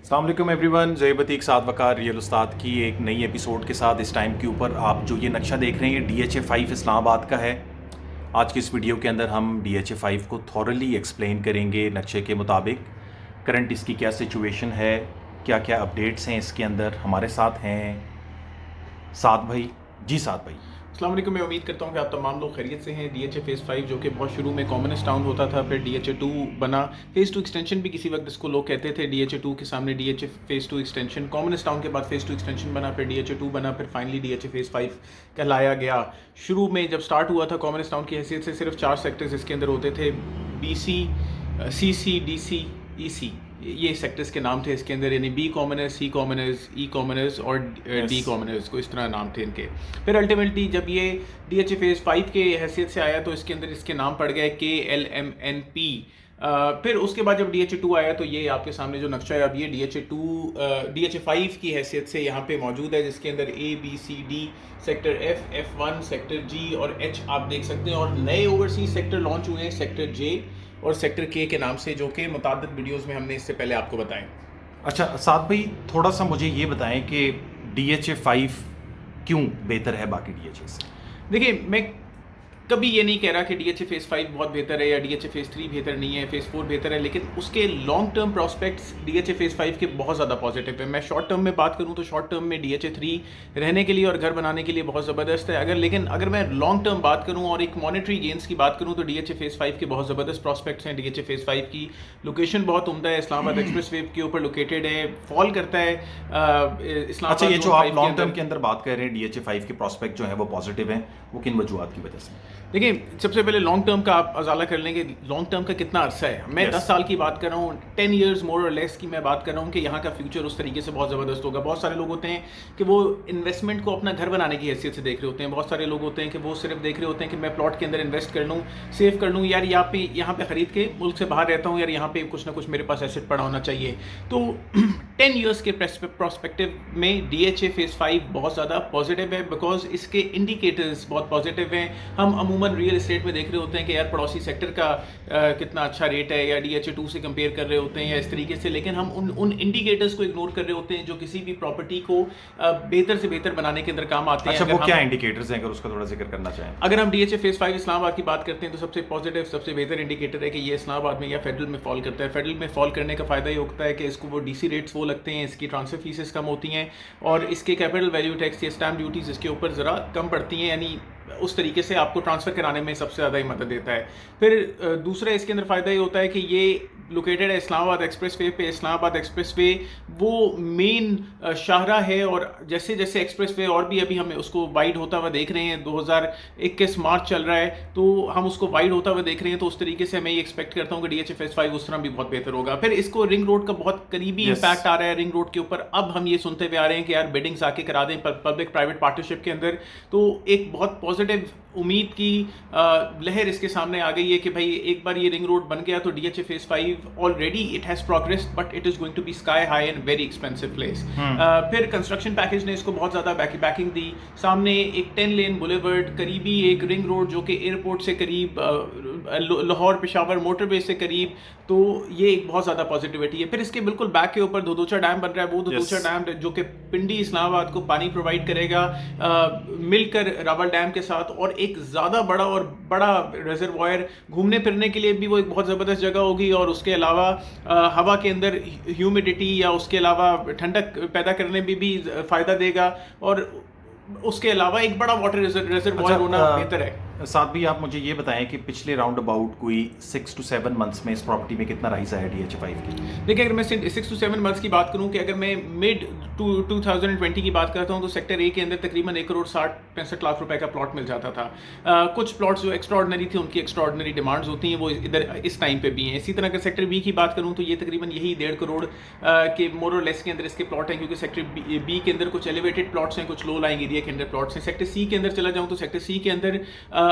अस्सलाम वालेकुम एवरीवन, ज़ेब अतीक साद वकार रियल उस्ताद की एक नई एपिसोड के साथ इस टाइम के ऊपर आप जो ये नक्शा देख रहे हैं ये DHA-5 इस्लामाबाद का है। आज की इस वीडियो के अंदर हम DHA-5 को थॉरली एक्सप्लेन करेंगे नक्शे के मुताबिक। करंट इसकी क्या सिचुएशन है, क्या क्या अपडेट्स हैं इसके अंदर। हमारे साथ हैं साद भाई। जी साद भाई। अस्सलाम वालेकुम। मैं उम्मीद करता हूँ कि आप तमाम लोग खैरियत से हैं। DHA फेज़ 5 जो कि बहुत शुरू में कॉमनेस्ट टाउन होता था, फिर DHA 2 बना। फेज़ 2 एक्सटेंशन भी किसी वक्त इसको लोग कहते थे। DHA 2 के सामने DHA phase 2 extension, commonest town के बाद फेज़ 2 एक्सटेंशन बना, फिर DHA 2 बना, फिर फाइनली DHA फेज़ 5 कहलाया गया। शुरू में जब स्टार्ट हुआ था कॉमनेस्ट टाउन की हैसियत से सिर्फ 4 सेक्टर्स इसके अंदर होते थे, BC, CC, DC, EC। ये सेक्टर्स के नाम थे इसके अंदर, यानी B commoners, C commoners, E commoners और D कॉमनर्स को इस तरह नाम थे इनके। फिर अल्टीमेटली जब ये DHA फेज़ 5 के हैसियत से आया तो इसके अंदर इसके नाम पड़ गए KLMNP। फिर उसके बाद जब DHA 2 आया तो ये आपके सामने जो नक्शा है अब ये DHA 5 की हैसियत से यहाँ पे मौजूद है, जिसके अंदर A, B, C, D, sector F, F1, sector G और H आप देख सकते हैं। और नए ओवरसीज सेक्टर लॉन्च हुए हैं, सेक्टर J और सेक्टर K के नाम से, जो कि मुताबिक वीडियोस में हमने इससे पहले आपको बताएं। अच्छा साद भाई, थोड़ा सा मुझे ये बताएं कि DHA-5 क्यों बेहतर है बाकी DHA से। देखिए, मैं कभी ये नहीं कह रहा कि DHA फेज़ 5 बहुत बेहतर है या DHA फेज़ 3 बेहतर नहीं है, फेज़ 4 बेहतर है, लेकिन उसके long term prospects DHA phase 5 के बहुत ज़्यादा पॉजिटिव है। मैं शॉर्ट टर्म में बात करूँ तो शॉर्ट टर्म में DHA 3 रहने के लिए और घर बनाने के लिए बहुत ज़बरदस्त है। लेकिन अगर मैं लॉन्ग टर्म बात करूँ और एक मॉनेटरी गेंस की बात करूँ तो DHA फेज़ 5 के बहुत ज़बरदस्त प्रॉस्पेक्ट्स हैं। DHA फेज़ 5 की लोकेशन बहुत उम्दा है, इस्लामाबाद एक्सप्रेस वे के ऊपर लोकेटेड है, फॉल करता है इस्लामाबाद। अच्छा, ये जो आप लॉन्ग टर्म के अंदर बात कर रहे हैं DHA-5 के प्रॉस्पेक्ट जो है वो पॉजिटिव हैं, वो किन वजूहत की वजह से? देखिए, सबसे पहले लॉन्ग टर्म का आप अजाला कर लेंगे, लॉन्ग टर्म का कितना अरसा है। मैं 10 साल की बात कर रहा हूँ, 10 ईयर्स मोर और लेस की मैं बात कर रहा हूँ कि यहाँ का फ्यूचर उस तरीके से बहुत ज़बरदस्त होगा। बहुत सारे लोग होते हैं कि वो इन्वेस्टमेंट को अपना घर बनाने की हैसियत से देख रहे होते हैं। बहुत सारे लोग होते हैं कि वो सिर्फ देख रहे होते हैं कि मैं प्लॉट के अंदर इन्वेस्ट कर लूँ, सेव कर लूँ, यार यहाँ पे ख़रीद के मुल्क से बाहर रहता हूँ, यार यहाँ पे कुछ ना कुछ मेरे पास एसेट पड़ा होना चाहिए। तो 10 ईयर्स के प्रॉस्पेक्टिव में DHA फेज़ 5 बहुत ज़्यादा पॉजिटिव है, बिकॉज इसके इंडिकेटर्स बहुत पॉजिटिव हैं। हम अमूमन रियल एस्टेट में देख रहे होते हैं कि यार पड़ोसी सेक्टर का कितना अच्छा रेट है, या DHA 2 से कंपेयर कर रहे होते हैं या इस तरीके से, लेकिन हम उन इंडिकेटर्स को इग्नोर कर रहे होते हैं जो किसी भी प्रॉपर्टी को बेहतर से बेहतर बनाने के अंदर काम आते हैं। अच्छा, वो क्या इंडिकेटर्स हैं, अगर उसका थोड़ा जिक्र करना चाहें? अगर हम DHA फेज़ 5 इस्लामाबाद की बात करते हैं तो सबसे पॉजिटिव, सबसे बेहतर इंडिकेटर है कि ये इस्लामाबाद में या फेडरल में फॉल करता है। फेडरल में फॉल करने का फ़ायदा ये होता है कि इसको वो DC रेट्स वो लगते हैं, इसकी ट्रांसफ़र फीसेस कम होती हैं और इसके कैपिटल वैल्यू टैक्स या स्टैम्प ड्यूटीज़ इसके ऊपर ज़रा कम पड़ती हैं, यानी उस तरीके से आपको ट्रांसफ़र कराने में सबसे ज़्यादा ही मदद देता है। फिर दूसरा इसके अंदर फ़ायदा ये होता है कि ये लोकेटेड है इस्लामाबाद एक्सप्रेस वे पे। इस्लामाबाद एक्सप्रेस वे वो मेन शाहरा है, और जैसे जैसे एक्सप्रेस वे और भी अभी हमें उसको वाइड होता हुआ देख रहे हैं, 2021 मार्च चल रहा है तो हम उसको वाइड होता हुआ देख रहे हैं, तो उस तरीके से मैं ये एक्सपेक्ट करता हूँ कि DHA फेज़ 5 उस तरह भी बहुत बेहतर होगा। फिर इसको रिंग रोड का बहुत करीबी इम्पैक्ट आ रहा है रिंग रोड के ऊपर। अब हम ये सुनते हुए आ रहे हैं कि यार बिडिंग्स आके करा दें पब्लिक प्राइवेट पार्टनरशिप के अंदर, तो एक बहुत पॉजिटिव उम्मीद की लहर इसके सामने आ गई है कि भाई एक बार ये रिंग रोड बन गया तो DHA phase 5 already it has progressed, but it is going to be sky high and very expensive place. फिर कंस्ट्रक्शन पैकेज ने इसको बहुत ज़्यादा बैकिंग दी। सामने एक 10 लेन बुलेवर्ड, करीबी एक रिंग रोड जो कि एयरपोर्ट से करीब, लाहौर पेशावर मोटरवे से करीब, तो ये एक बहुत ज़्यादा पॉजिटिविटी है। फिर इसके बिल्कुल बैक के ऊपर दोदोचा डैम बन रहा है। वो दोदोचा डैम जो कि पिंडी इस्लामाबाद को पानी प्रोवाइड करेगा मिलकर रावल डैम के साथ, और एक ज़्यादा बड़ा रिजर्वायर, घूमने फिरने के लिए भी वो एक बहुत ज़बरदस्त जगह होगी। और उसके अलावा हवा के अंदर ह्यूमिडिटी या उसके अलावा ठंडक पैदा करने में भी फ़ायदा देगा, और उसके अलावा एक बड़ा वाटर रिजर्वायर होना बेहतर है। साथ भी आप मुझे ये बताएं कि पिछले राउंड अबाउट कोई 6 to 7 मंथ्स में इस प्रॉपर्टी में कितना राइज आया DHA-5 की? देखिए, अगर मैं 6 to 7 मंथ्स की बात करूं कि अगर मैं मिड 2020 की बात करता हूं तो सेक्टर A के अंदर तकरीबन 1,60,65 लाख रुपए का प्लॉट मिल जाता था। कुछ प्लॉट्स जो एक्स्ट्राऑर्डिनरी थे उनकी एक्स्ट्राऑर्डिनरी डिमांड्स होती हैं, वो इधर इस टाइम पे भी हैं। इसी तरह अगर सेक्टर B की बात करूँ तो ये तकरीबन यही 1.5 करोड़ के मोर और लेस के अंदर इसके प्लॉट हैं, क्योंकि सेक्टर B के अंदर कुछ एलिवेटेड प्लॉट्स हैं, कुछ लो लाइंग एरिया के अंदर प्लॉट्स हैं। सेक्टर C के अंदर चला जाऊँ तो सेक्टर C के अंदर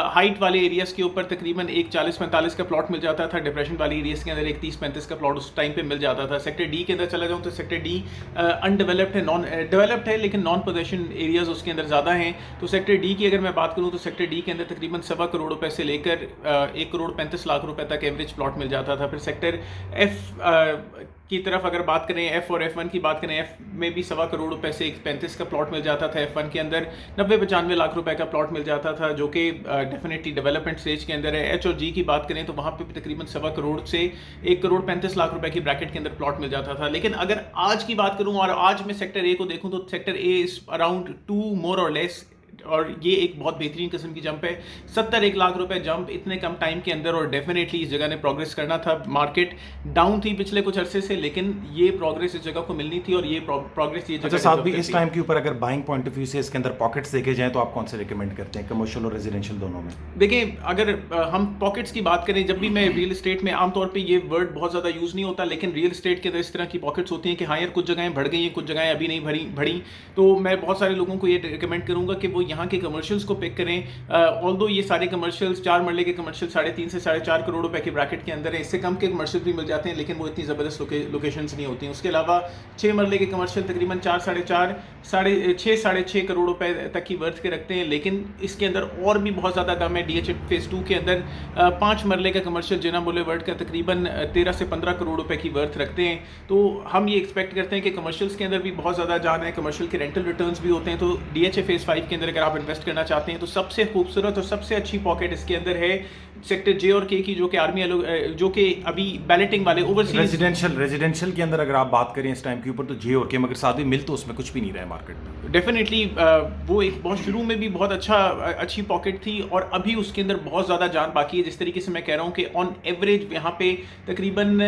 हाइट वाले एरियाज़ के ऊपर तकरीबन एक 40-45 का प्लॉट मिल जाता था। डिप्रेशन वाली एरियाज़ के अंदर एक 30-35 का प्लॉट उस टाइम पे मिल जाता था। सेक्टर D के अंदर चला जाऊँ तो सेक्टर D अनडेवलप्ड है, नॉन डेवलप्ड है, लेकिन नॉन पोजेशन एरियाज़ उसके अंदर ज़्यादा हैं। तो सेक्टर D की अगर मैं बात करूँ तो सेक्टर D के अंदर तकरीबन 1.25 करोड़ रुपए से लेकर 1 करोड़ 35 लाख रुपए तक एवरेज प्लॉट मिल जाता था। फिर सेक्टर F की तरफ अगर बात करें, एफ और F1 की बात करें, एफ में भी 1.25 करोड़ रुपए से 35 का प्लॉट मिल जाता था, F1 के अंदर 90-95 लाख रुपए का प्लॉट मिल जाता था, जो कि डेफिनेटली डेवलपमेंट स्टेज के अंदर है। एच और जी की बात करें तो वहाँ पे भी तकरीबन 1.25 करोड़ से 1 करोड़ 35 लाख रुपए की ब्रैकेट के अंदर प्लॉट मिल जाता था। लेकिन अगर आज की बात करूँ और आज मैं सेक्टर ए को देखूँ तो सेक्टर ए इज अराउंड 2 मोर और लेस, और ये एक बहुत बेहतरीन किस्म की जंप है। 71 लाख रुपए जंप इतने कम टाइम के अंदर, और डेफिनेटली इस जगह ने प्रोग्रेस करना था। मार्केट डाउन थी पिछले कुछ अरसे से, लेकिन ये प्रोग्रेस इस जगह को मिलनी थी, और ये प्रोग्रेस ये जगह साथ भी इस टाइम के ऊपर अगर बाइंग पॉइंट ऑफ व्यू से इसके अंदर पॉकेट्स देखे जाएं तो आप कौन से रिकमेंड करते हैं, कमर्शियल और रेजिडेंशियल दोनों में? देखिए, अगर हम पॉकेट्स की बात करें, जब भी मैं रियल एस्टेट में, आमतौर पे ये वर्ड बहुत ज़्यादा यूज़ नहीं होता, लेकिन रियल एस्टेट के अंदर इस तरह की पॉकेट्स होती हैं कि हाँ यार, कुछ जगहें बढ़ गई हैं, कुछ जगहें अभी नहीं बढ़ी। तो मैं बहुत सारे लोगों को ये रिकमेंड करूँगा कि वो यहाँ के कमर्शियल्स को पिक करें। ऑल्दो ये सारे कमर्शियल्स 4 मरले के कमर्शियल 3.5 से 4.5 करोड़ रुपए के ब्रैकेट के अंदर है। इससे कम के कमर्शियल भी मिल जाते हैं, लेकिन वो इतनी ज़बरदस्त लोकेशंस नहीं होती हैं। उसके अलावा 6 मरले के कमर्शियल तकरीबन 4, 4.5, 6.5 करोड़ रुपए तक की वर्थ के रखते हैं, लेकिन इसके अंदर और भी बहुत ज़्यादा दम है। DHA फेज़ 2 के अंदर 5 मरले का कमर्शियल जिना बुलेवर्ड का तकरीबन 13 से 15 करोड़ रुपए की वर्थ रखते हैं। तो हम ये एक्सपेक्ट करते हैं कि कमर्शियल्स के अंदर भी बहुत ज़्यादा जान है, कमर्शियल के रेंटल रिटर्न्स भी होते हैं। तो DHA फेज़ 5 के अंदर अगर आप इन्वेस्ट करना चाहते हैं तो सबसे खूबसूरत और सबसे अच्छी पॉकेट इसके अंदर है सेक्टर जे और के की, जो कि आर्मी जो कि अभी बैलेटिंग वाले ओवरसीज रेजिडेंशियल के अंदर अगर आप बात करें इस टाइम के ऊपर तो जे और के, मगर साथ भी मिल तो उसमें कुछ भी नहीं रहा है मार्केट में। डेफिनेटली वो एक बहुत शुरू में भी बहुत अच्छी पॉकेट थी, और अभी उसके अंदर बहुत ज़्यादा जान बाकी है। जिस तरीके से मैं कह रहा हूँ कि ऑन एवरेज यहाँ पे तकरीबन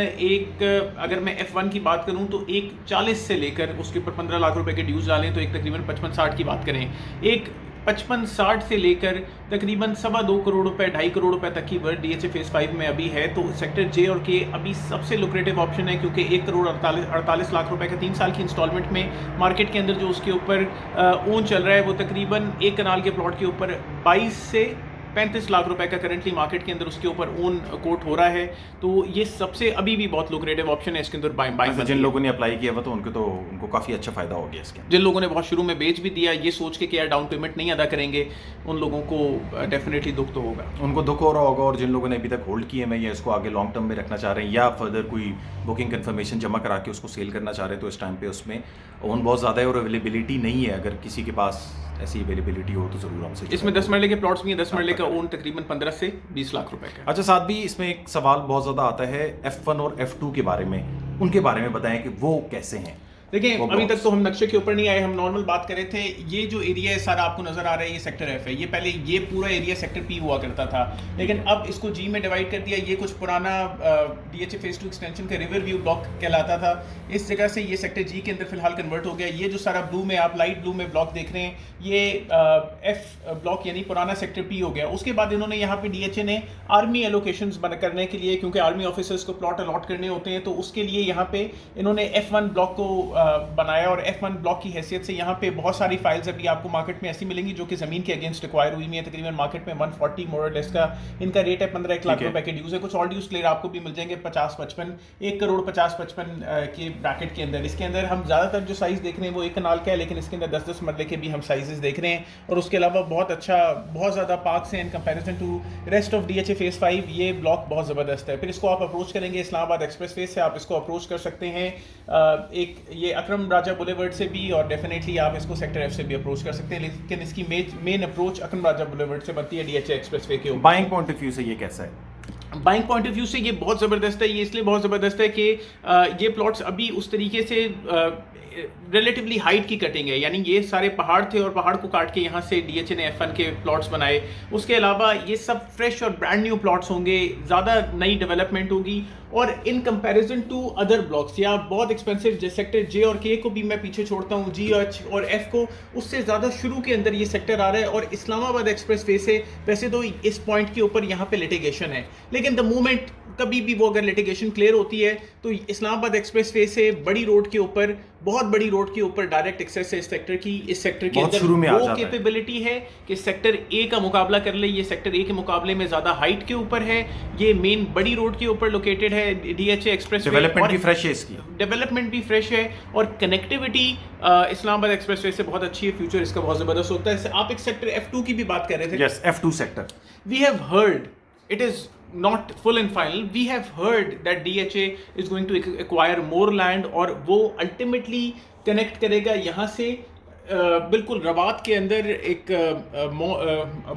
अगर मैं F1 की बात करूँ तो 40 से लेकर उसके ऊपर 15 लाख रुपए के ड्यूज डालें तो एक तकरीबन 55-60 की बात करें, एक 55-60 से लेकर तकरीबन 2.25 करोड़ रुपए 2.5 करोड़ रुपए तक की वर्थ DHA फेज़ 5 में अभी है। तो सेक्टर जे और के अभी सबसे लुक्रेटिव ऑप्शन है, क्योंकि 1 करोड़ 48 लाख रुपए का 3 साल की इंस्टॉलमेंट में मार्केट के अंदर जो उसके ऊपर ओन चल रहा है वो तकरीबन 1 कनाल के प्लॉट के ऊपर 22 से 35 लाख रुपए का करंटली मार्केट के अंदर उसके ऊपर ओन कोट हो रहा है। तो ये सबसे अभी भी बहुत लुक्रेटिव ऑप्शन है इसके अंदर बाइंग। जिन लोगों ने अप्लाई किया हुआ तो उनको काफ़ी अच्छा फायदा हो गया इसके। जिन लोगों ने बहुत शुरू में बेच भी दिया ये सोच के कि यार डाउन पेमेंट नहीं अदा करेंगे, उन लोगों को डेफिनेटली दुख तो होगा, उनको दुख हो रहा होगा। और जिन लोगों ने अभी तक होल्ड किए हैं या इसको आगे लॉन्ग टर्म में रखना चाह रहे हैं या फर्दर कोई बुकिंग कन्फर्मेशन जमा करा के उसको सेल करना चाह रहे हैं, तो इस टाइम पे उसमें ओन बहुत ज़्यादा है और अवेलेबिलिटी नहीं है। अगर किसी के पास ऐसी अवेलेबिलिटी हो तो ज़रूर हमसे। इसमें 10 मरले के प्लॉट्स भी हैं, 10 मरले का ओन तकरीबन 15 से 20 लाख रुपए का। अच्छा, साथ भी इसमें एक सवाल बहुत ज़्यादा आता है F1 और F2 के बारे में, उनके बारे में बताएं कि वो कैसे हैं। देखिए, अभी तक तो हम नक्शे के ऊपर नहीं आए, हम नॉर्मल बात कर रहे थे। ये जो एरिया है सारा आपको नजर आ रहा है, ये सेक्टर एफ है। ये पहले ये पूरा एरिया सेक्टर पी हुआ करता था, लेकिन अब इसको जी में डिवाइड कर दिया। ये कुछ पुराना DHA फेज़ 2 एक्सटेंशन का रिवर व्यू ब्लॉक कहलाता था। इस जगह से ये सेक्टर जी के अंदर फिलहाल कन्वर्ट हो गया। ये जो सारा ब्लू में आप लाइट ब्लू में ब्लॉक देख रहे हैं, ये एफ ब्लॉक यानी पुराना सेक्टर पी हो गया। उसके बाद इन्होंने यहाँ पे DHA ने आर्मी एलोकेशंस करने के लिए, क्योंकि आर्मी ऑफिसर्स को प्लॉट अलॉट करने होते हैं, तो उसके लिए यहाँ पे इन्होंने F1 ब्लॉक को बनाया। और F1 ब्लॉक की हैसियत से यहाँ पे बहुत सारी फाइल्स अभी आपको मार्केट में ऐसी मिलेंगी जो कि ज़मीन के अगेंस्ट एक्वायर हुई है। तकरीबन मार्केट में 140 मोर और लेस का इनका रेट है। 15 लाख रुपए के ड्यूज है। कुछ और ड्यूज क्लियर आपको भी मिल जाएंगे 50-55, 1 करोड़ 50-55 के ब्रैकेट के अंदर। इसके अंदर हम ज़्यादातर जो साइज़ देख रहे हैं वो 1 कनाल का है, लेकिन इसके अंदर 10-10 मरले के भी हम साइजेस देख रहे हैं। और उसके अलावा बहुत ज़्यादा पार्क्स हैं in comparison to rest of DHA phase 5। ये ब्लॉक बहुत ज़बरदस्त है। फिर इसको आप अप्रोच करेंगे इस्लामाबाद एक्सप्रेस वे से, आप इसको अप्रोच कर सकते हैं एक ये अकरम राजा बुलेवर्ड से भी, और डेफिनेटली आप इसको सेक्टर एफ से भी अप्रोच कर सकते हैं। लेकिन इसकी मेन अप्रोच अकरम राजा बुलेवर्ड से बनती है DHA एक्सप्रेस वे के ऊपर। बाइंग पॉइंट ऑफ व्यू से ये कैसा है? बाइंग पॉइंट ऑफ व्यू से ये बहुत ज़बरदस्त है। ये इसलिए बहुत ज़बरदस्त है कि ये प्लॉट्स अभी उस तरीके से रिलेटिवली हाइट की कटिंग है, यानी ये सारे पहाड़ थे और पहाड़ को काट के यहाँ से DHA ने F1 के प्लॉट्स बनाए। उसके अलावा ये सब फ्रेश और ब्रांड न्यू प्लॉट्स होंगे, ज़्यादा नई डेवलपमेंट होगी। और in comparison to other blocks या बहुत एक्सपेंसिव सेक्टर जे और के को भी मैं पीछे छोड़ता हूँ, जी एच और एफ को, उससे ज़्यादा शुरू के अंदर ये सेक्टर आ रहा है। और इस्लामाबाद एक्सप्रेस वे से वैसे तो इस पॉइंट के ऊपर यहाँ पे लिटिगेशन है, लेकिन द मोमेंट कभी भी वो अगर लिटिगेशन क्लियर होती है तो इस्लामाबाद एक्सप्रेस वे से बड़ी रोड के ऊपर, बहुत बड़ी रोड के ऊपर डायरेक्ट एक्सेस है इस सेक्टर की। इस सेक्टर के अंदर वो कैपेबिलिटी है कि सेक्टर ए का मुकाबला कर ले। ये सेक्टर ए के मुकाबले में ज़्यादा हाइट के ऊपर है, ये मेन बड़ी रोड के ऊपर लोकेटेड है। DHA एक्सप्रेस डेवलपमेंट भी फ्रेश है, इसकी डेवलपमेंट भी फ्रेश है और कनेक्टिविटी इस्लामाबाद एक्सप्रेस वे से बहुत अच्छी है। फ्यूचर इसका बहुत ज़बरदस्त होता है। आप एक सेक्टर F2 की भी बात कर रहे थे। Yes, F2 sector we have heard it is not full and final. We have heard that DHA is going to acquire more land और वो ultimately connect करेगा यहाँ से बिल्कुल रबात के अंदर एक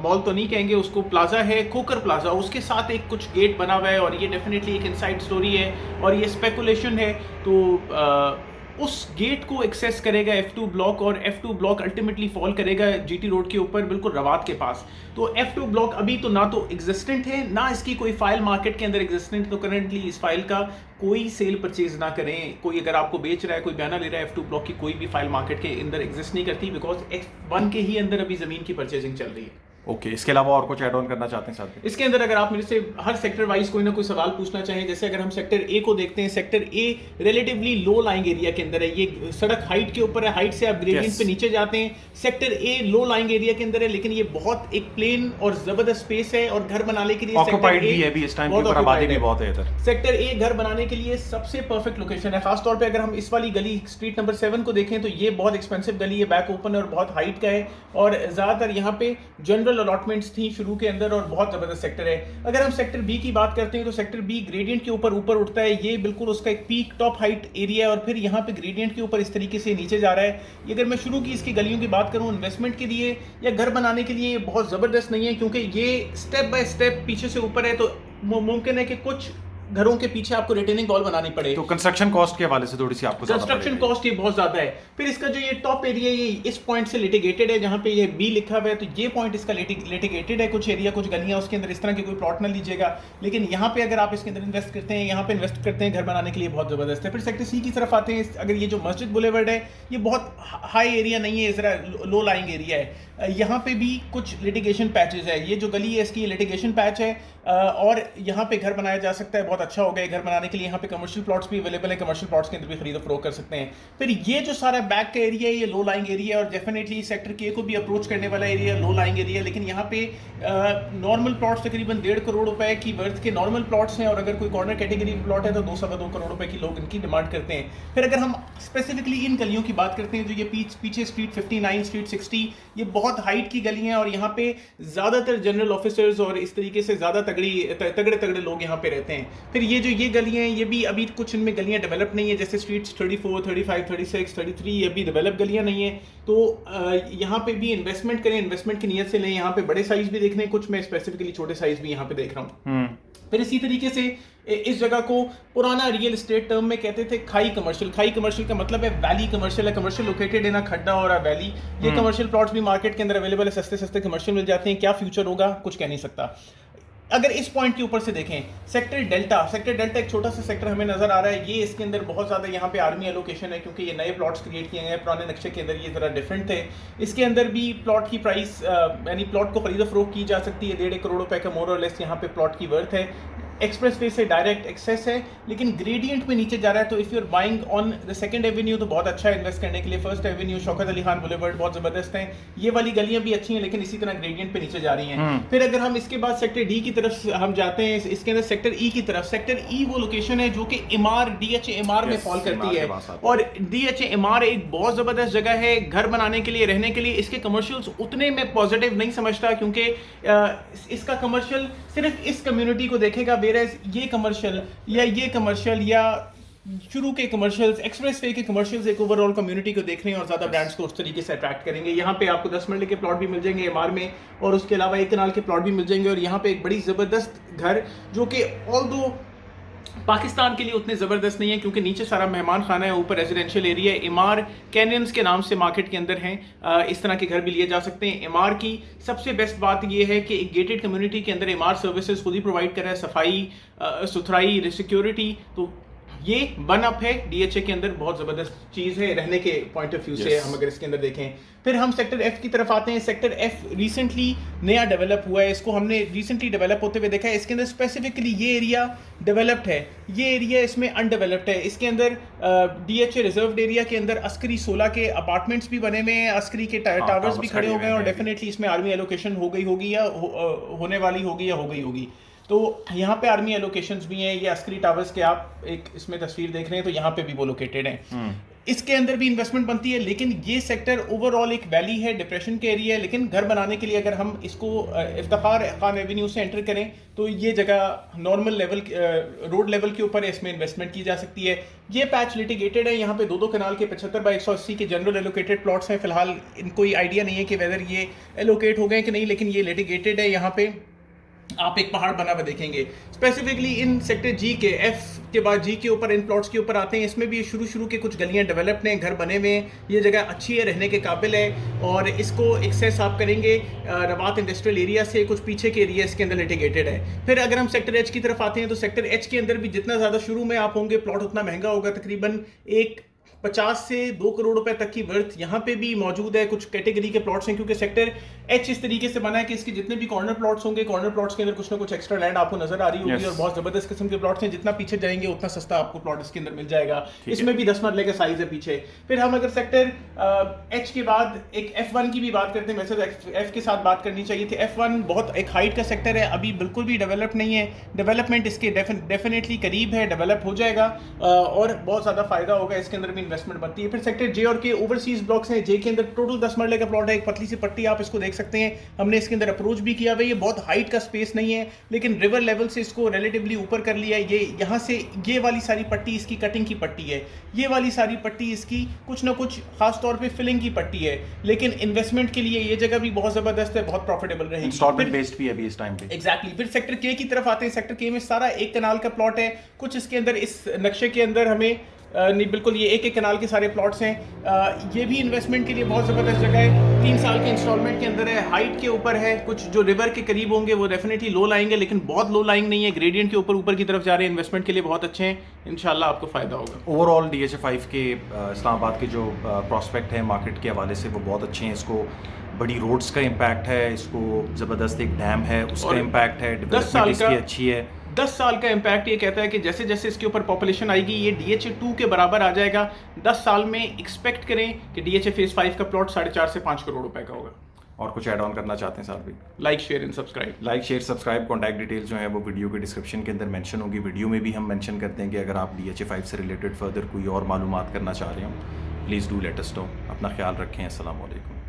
मॉल तो नहीं कहेंगे उसको, प्लाजा है, खोकर प्लाजा, उसके साथ एक कुछ गेट बना हुआ है और ये डेफिनेटली एक इनसाइड स्टोरी है और ये स्पेकुलेशन है। तो उस गेट को एक्सेस करेगा F2 ब्लॉक और F2 ब्लॉक अल्टीमेटली फॉल करेगा GT रोड के ऊपर बिल्कुल रवात के पास। तो F2 ब्लॉक अभी तो ना तो एग्जिस्टेंट है ना इसकी कोई फाइल मार्केट के अंदर एग्जिस्टेंट, तो करंटली इस फाइल का कोई सेल परचेज ना करें। कोई अगर आपको बेच रहा है, कोई बयाना ले रहा है F2 ब्लॉक की, कोई भी फाइल मार्केट के अंदर एग्जिस्ट नहीं करती, बिकॉज F1 के ही अंदर अभी जमीन की परचेजिंग चल रही है। ओके, इसके अलावा और कुछ ऐड ऑन करना चाहते हैं साथ में? इसके अंदर अगर आप मेरे से हर सेक्टर वाइज कोई ना कोई सवाल पूछना चाहें, जैसे अगर हम सेक्टर ए को देखते हैं, sector A relatively low lying area के अंदर है, ये सड़क हाइट के ऊपर है, हाइट से आप ग्रेडियंट पे नीचे जाते हैं। Sector A low lying area के अंदर है, लेकिन ये बहुत एक प्लेन और जबरदस्त स्पेस है और घर बनाने के लिए ऑक्युपाइड भी है, अभी इस टाइम पे आबादी भी बहुत है इधर। सेक्टर ए घर बनाने के लिए सबसे परफेक्ट लोकेशन है। खास तौर पे अगर हम इस वाली गली स्ट्रीट नंबर 7 को देखें तो ये बहुत एक्सपेंसिव गली है, बैक ओपन है और बहुत हाइट का है और ज्यादातर यहाँ पे जनरल अलॉटमेंट्स थी शुरू के अंदर और बहुत जबरदस्त सेक्टर है। अगर हम सेक्टर बी की बात करते हैं तो सेक्टर बी ग्रेडियंट के ऊपर उठता है, ये बिल्कुल उसका एक पीक टॉप हाइट एरिया है और फिर यहाँ पे ग्रेडियंट के ऊपर इस तरीके से नीचे जा रहा है। ये अगर मैं शुरू की इसकी गलियों की बात करूँ इन्वेस्टमेंट के लिए या घर बनाने के लिए बहुत जबरदस्त नहीं है, क्योंकि ये स्टेप बाय स्टेप पीछे से ऊपर है, तो मुमकिन है कि कुछ घरों के पीछे आपको रिटेनिंग वॉल बनानी पड़े। तो कंस्ट्रक्शन कॉस्ट के हवाले से थोड़ी सी आपको कंस्ट्रक्शन कॉस्ट ये बहुत ज्यादा है। फिर इसका जो ये टॉप एरिया ये इस पॉइंट से लिटिगेटेड है, जहां पे ये बी लिखा हुआ है, तो ये पॉइंट इसका लिटिगेटेड है। कुछ एरिया कुछ गलियां उसके अंदर इस तरह के कोई प्लॉट ना लीजिएगा, लेकिन यहाँ पे अगर आप इसके अंदर इन्वेस्ट करते हैं, यहाँ पे इन्वेस्ट करते हैं घर बनाने के लिए बहुत जबरदस्त है। फिर सेक्टर सी की तरफ आते हैं, अगर ये जो मस्जिद बुलेवर्ड है ये बहुत हाई एरिया नहीं है, जरा लो लाइंग एरिया है, यहाँ पे भी कुछ लिटिगेशन पैचेस है। ये जो गली है इसकी लिटिगेशन पैच है और यहाँ पे घर बनाया जा सकता है, बहुत अच्छा हो गया घर बनाने के लिए। यहाँ पे कमर्शियल प्लॉट्स भी अवेलेबल है, कमर्शियल प्लॉट्स के अंदर भी खरीदो फरोख्त कर सकते हैं। फिर ये जो सारा बैक का एरिया है ये लो लाइंग एरिया है और डेफिनेटली सेक्टर के को भी अप्रोच करने वाला एरिया लो लाइंग एरिया, लेकिन यहाँ पे नॉर्मल प्लॉट्स तकरीबन 1.5 करोड़ रुपए की वर्थ के नॉर्मल प्लॉट्स हैं और अगर कोई कॉर्नर कैटेगरी प्लॉट है तो 2.25 करोड़ रुपए की लोग इनकी डिमांड करते हैं। फिर अगर हम स्पेसिफिकली इन गलियों की बात करते हैं, जो ये पीछे स्ट्रीट 59, स्ट्रीट 60, ये बहुत हाइट की गली और यहाँ पे ज्यादातर जनरल ऑफिसर्स और इस तरीके से ज्यादा तगड़े लोग यहाँ पे रहते हैं। फिर ये जो ये गलियां हैं ये भी अभी कुछ इनमें गलियां डेवलप नहीं है, जैसे स्ट्रीट्स 34, 35, 36, 33 ये अभी डेवलप गलियां नहीं है। तो यहाँ पे भी इन्वेस्टमेंट करें, इन्वेस्टमेंट की नीयत से लें। यहाँ पे बड़े साइज भी देखने, कुछ मैं स्पेसिफिकली छोटे साइज भी यहाँ पे देख रहा हूँ। फिर इसी तरीके से इस जगह को पुराना रियल एस्टेट टर्म में कहते थे खाई कमर्शियल। खाई कमर्शियल का मतलब है वैली कमर्शियल है, कमर्शियल लोकेटेड इन अ खड्डा और अ वैली। ये कमर्शियल प्लॉट्स भी मार्केट के अंदर अवेलेबल है, सस्ते सस्ते कमर्शियल मिल जाते हैं। क्या फ्यूचर होगा कुछ कह नहीं सकता। अगर इस पॉइंट के ऊपर से देखें, सेक्टर डेल्टा एक छोटा सा सेक्टर हमें नजर आ रहा है। ये इसके अंदर बहुत ज्यादा यहाँ पे आर्मी एलोकेशन है, क्योंकि ये नए प्लॉट्स क्रिएट किए गए, पुराने नक्शे के अंदर ये जरा डिफरेंट थे। इसके अंदर भी प्लॉट की प्राइस यानी प्लॉट को खरीदो फरोख्त की जा सकती है। 1.5 करोड़ रुपए का मोर और लेस यहाँ पे प्लॉट की वर्थ है। एक्सप्रेस वे से डायरेक्ट एक्सेस है, लेकिन ग्रेडियंट में नीचे जा रहा है। तो if you are buying on the second avenue तो बहुत अच्छा है इन्वेस्ट करने के लिए। First avenue, Shaukat Ali Khan boulevard बहुत जबरदस्त है, ये वाली गलियां भी अच्छी हैं, लेकिन इसी तरह ग्रेडियंट पे नीचे जा रही हैं। फिर अगर हम इसके बाद सेक्टर डी की तरफ हम जाते हैं, इसके अंदर सेक्टर ई की तरफ। सेक्टर ई वो लोकेशन है जो कि इमार DHA इमार में फॉल करती है और DHA इमार एक बहुत जबरदस्त जगह है घर बनाने के लिए, रहने के लिए। इसके कमर्शियल्स उतने में पॉजिटिव नहीं समझता, क्योंकि इसका कमर्शियल सिर्फ इस कम्युनिटी को देखेगा, वेयरएज ये कमर्शियल या शुरू के कमर्शियल्स, एक्सप्रेस वे के कमर्शियल्स एक ओवरऑल कम्युनिटी को देख रहे हैं और ज्यादा ब्रांड्स को उस तरीके से अट्रैक्ट करेंगे। यहाँ पे आपको 10 मरले के प्लॉट भी मिल जाएंगे एमआर में और उसके अलावा 1 कनाल के प्लॉट भी मिल जाएंगे। और यहाँ पे एक बड़ी जबरदस्त घर जो कि ऑल्दो पाकिस्तान के लिए उतने ज़बरदस्त नहीं है, क्योंकि नीचे सारा मेहमान खाना है, ऊपर रेजिडेंशियल एरिया है। इमार कैनियंस के नाम से मार्केट के अंदर हैं, इस तरह के घर भी लिए जा सकते हैं। इमार की सबसे बेस्ट बात यह है कि एक गेटेड कम्युनिटी के अंदर इमार सर्विसेज खुद ही प्रोवाइड कर रहा है, सफाई सुथराई सिक्योरिटी। तो ये वन अप है DHA के अंदर, बहुत ज़बरदस्त चीज़ है रहने के पॉइंट ऑफ व्यू से हम अगर इसके अंदर देखें। फिर हम सेक्टर F की तरफ आते हैं। सेक्टर F रिसेंटली नया डेवलप हुआ है, इसको हमने रिसेंटली डेवलप होते हुए देखा है। इसके अंदर स्पेसिफिकली ये एरिया डेवलप्ड है, ये एरिया इसमें अनडेवलप्ड है। इसके अंदर DHA रिजर्व्ड एरिया के अंदर अस्करी 16 के अपार्टमेंट्स भी बने हुए हैं, अस्करी के टावर्स भी खड़े हो गए हैं और डेफिनेटली इसमें आर्मी एलोकेशन हो गई होगी या होने वाली होगी या हो गई होगी। तो यहाँ पे आर्मी एलोकेशंस भी हैं। ये अस्करी टावर्स के आप एक इसमें तस्वीर देख रहे हैं, तो यहाँ पे भी वो लोकेटेड हैं। इसके अंदर भी इन्वेस्टमेंट बनती है, लेकिन ये सेक्टर ओवरऑल एक वैली है, डिप्रेशन के एरिया है, लेकिन घर बनाने के लिए अगर हम इसको इफ्तिखार खान एवेन्यू से एंटर करें तो ये जगह नॉर्मल लेवल रोड लेवल के ऊपर है, इसमें इन्वेस्टमेंट की जा सकती है। ये पैच लिटिगेटेड है, यहाँ पे 2-2 कनाल के 75 बाई 180 के जनरल एलोकेटेड प्लॉट्स हैं। फिलहाल इनको कोई आइडिया नहीं है कि वेदर ये एलोकेट हो गए कि नहीं, लेकिन ये लिटिगेटेड है। यहाँ पे आप एक पहाड़ बना हुआ देखेंगे। स्पेसिफिकली इन सेक्टर जी के एफ के बाद जी के ऊपर इन प्लॉट्स के ऊपर आते हैं, इसमें भी शुरू के कुछ गलियां डेवलप्ड हैं, घर बने हुए हैं, ये जगह अच्छी है, रहने के काबिल है। और इसको एक्सेस आप करेंगे रवात इंडस्ट्रियल एरिया से, कुछ पीछे के एरिया इसके अंदर लिटिगेटेड है। फिर अगर हम सेक्टर एच की तरफ आते हैं तो सेक्टर एच के अंदर भी जितना ज़्यादा शुरू में आप होंगे प्लॉट उतना महंगा होगा। तकरीबन 50 से 2 करोड़ रुपए तक की वर्थ यहाँ पे भी मौजूद है। कुछ कैटेगरी के प्लॉट्स हैं, क्योंकि सेक्टर एच इस तरीके से बना है कि इसके जितने भी कॉर्नर प्लॉट्स होंगे, कॉर्नर प्लॉट्स के अंदर कुछ ना कुछ एक्स्ट्रा लैंड आपको नजर आ रही होगी। और बहुत जबरदस्त किस्म के प्लॉट्स हैं, जितना पीछे जाएंगे उतना सस्ता आपको प्लॉट इसके अंदर मिल जाएगा। इसमें भी 10 मरले का साइज है पीछे। फिर हम अगर सेक्टर एच के बाद एक F1 की भी बात करते हैं, वैसे एफ के साथ बात करनी चाहिए थी। F1 बहुत एक हाइट का सेक्टर है, अभी बिल्कुल भी डेवलप नहीं है। डेवलपमेंट इसके डेफिनेटली करीब है, डेवलप हो जाएगा और बहुत ज़्यादा फायदा होगा, इसके अंदर भी इन्वेस्टमेंट बनती है। फिर सेक्टर जे और के ओवरसीज ब्लॉक्स हैं। जे के अंदर टोटल 10 मरले का प्लॉट है, एक पतली सी पट्टी आप इसको देख सकते हैं। हमने इसके अंदर अप्रोच भी किया हुआ है। ये बहुत हाइट का स्पेस नहीं है, लेकिन रिवर लेवल से इसको रिलेटिवली ऊपर कर लिया है। ये यहाँ से ये वाली सारी पट्टी इसकी कटिंग की पट्टी है, ये वाली सारी पट्टी इसकी कुछ ना कुछ खास तौर पे फिलिंग की पट्टी है। लेकिन इन्वेस्टमेंट के लिए ये जगह भी बहुत जबरदस्त है, बहुत प्रॉफिटेबल रहेगी। इंस्टॉलमेंट बेस्ड भी है अभी इस टाइम पे। एग्जैक्टली। फिर सेक्टर के की तरफ आते हैं। सेक्टर के में सारा एक कनाल का प्लॉट है। कुछ इसके अंदर इस नक्शे के अंदर हमें नहीं, बिल्कुल ये एक कनाल के सारे प्लॉट्स हैं। ये भी इन्वेस्टमेंट के लिए बहुत ज़बरदस्त जगह है। 3 साल के इंस्टॉलमेंट के अंदर है, हाइट के ऊपर है। कुछ जो रिवर के करीब होंगे वो डेफिनेटली लो लाएंगे, लेकिन बहुत लो लाइंग नहीं है। ग्रेडियंट के ऊपर की तरफ जा रहे हैं, इन्वेस्टमेंट के लिए बहुत अच्छे हैं। इंशाल्लाह आपको फ़ायदा होगा। ओवरऑल DHA5 के इस्लामाबाद के जो प्रॉस्पेक्ट है मार्केट के हवाले से वो बहुत अच्छे हैं। इसको बड़ी रोड्स का इम्पैक्ट है, इसको ज़बरदस्त एक डैम है उसका इम्पैक्ट है, डेवलपमेंट इसकी अच्छी है। 10 साल का इम्पैक्ट ये कहता है कि जैसे जैसे इसके ऊपर पॉपुलेशन आएगी ये DHA2 के बराबर आ जाएगा। 10 साल में एक्सपेक्ट करें कि DHA फेज 5 का प्लॉट 4.5 से 5 करोड़ रुपए का होगा। और कुछ ऐड ऑन करना चाहते हैं साथ भी? Like share and subscribe. Contact details जो है वो वीडियो के डिस्क्रिप्शन के अंदर मेंशन होगी। वीडियो में भी हम मेंशन करते हैं कि अगर आप DHA5 से रिलेटेड फर्दर कोई और मालूमात करना चाह रहे हो, please do let us know. अपना ख्याल रखें। अस्सलाम वालेकुम।